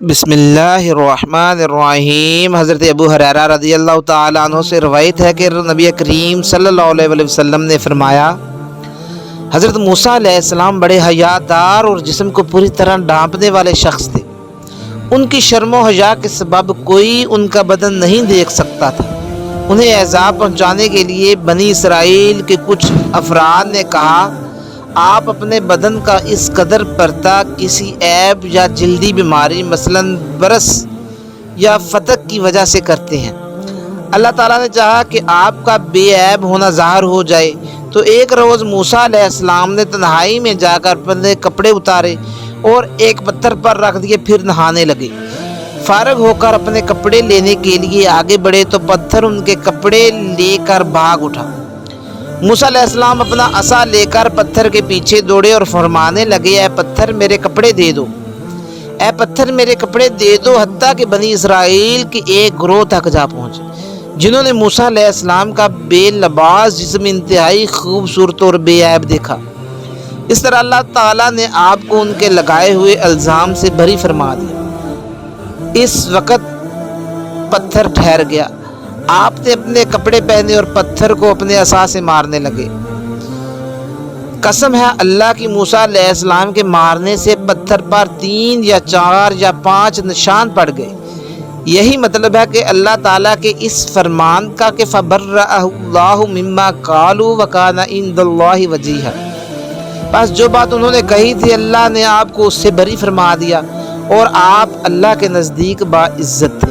بسم اللہ الرحمن الرحیم۔ حضرت ابو ہریرہ رضی اللہ تعالیٰ عنہ سے روایت ہے کہ نبی کریم صلی اللہ علیہ وسلم نے فرمایا، حضرت موسیٰ علیہ السلام بڑے حیا دار اور جسم کو پوری طرح ڈھانپنے والے شخص تھے۔ ان کی شرم و حیا کے سبب کوئی ان کا بدن نہیں دیکھ سکتا تھا۔ انہیں ایذا پہنچانے کے لیے بنی اسرائیل کے کچھ افراد نے کہا، آپ اپنے بدن کا اس قدر پردہ کسی عیب یا جلدی بیماری مثلاً برس یا فتق کی وجہ سے کرتے ہیں۔ اللہ تعالیٰ نے چاہا کہ آپ کا بے عیب ہونا ظاہر ہو جائے تو ایک روز موسیٰ علیہ السلام نے تنہائی میں جا کر اپنے کپڑے اتارے اور ایک پتھر پر رکھ دیے، پھر نہانے لگے۔ فارغ ہو کر اپنے کپڑے لینے کے لیے آگے بڑھے تو پتھر ان کے کپڑے لے کر بھاگ اٹھا۔ موسیٰ علیہ السلام اپنا عصا لے کر پتھر کے پیچھے دوڑے اور فرمانے لگے، اے پتھر میرے کپڑے دے دو، اے پتھر میرے کپڑے دے دو، حتیٰ کہ بنی اسرائیل کے ایک گروہ تک جا پہنچے جنہوں نے موسیٰ علیہ السلام کا بے لباس جسم انتہائی خوبصورت اور بے عیب دیکھا۔ اس طرح اللہ تعالیٰ نے آپ کو ان کے لگائے ہوئے الزام سے بری فرما دیا۔ اس وقت پتھر ٹھہر گیا، آپ نے اپنے کپڑے پہنے اور پتھر کو اپنے عصا سے مارنے لگے۔ قسم ہے اللہ کی، موسیٰ علیہ السلام کے مارنے سے پتھر پر 3 یا 4 یا 5 نشان پڑ گئے۔ یہی مطلب ہے کہ اللہ تعالیٰ کے اس فرمان کا کہ فَبَرَّأَهُ اللَّهُ مِمَّا قَالُوا وَكَانَ عِندَ اللَّهِ وَجِيهًا۔ بس جو بات انہوں نے کہی تھی اللہ نے آپ کو اس سے بری فرما دیا اور آپ اللہ کے نزدیک باعزت تھے۔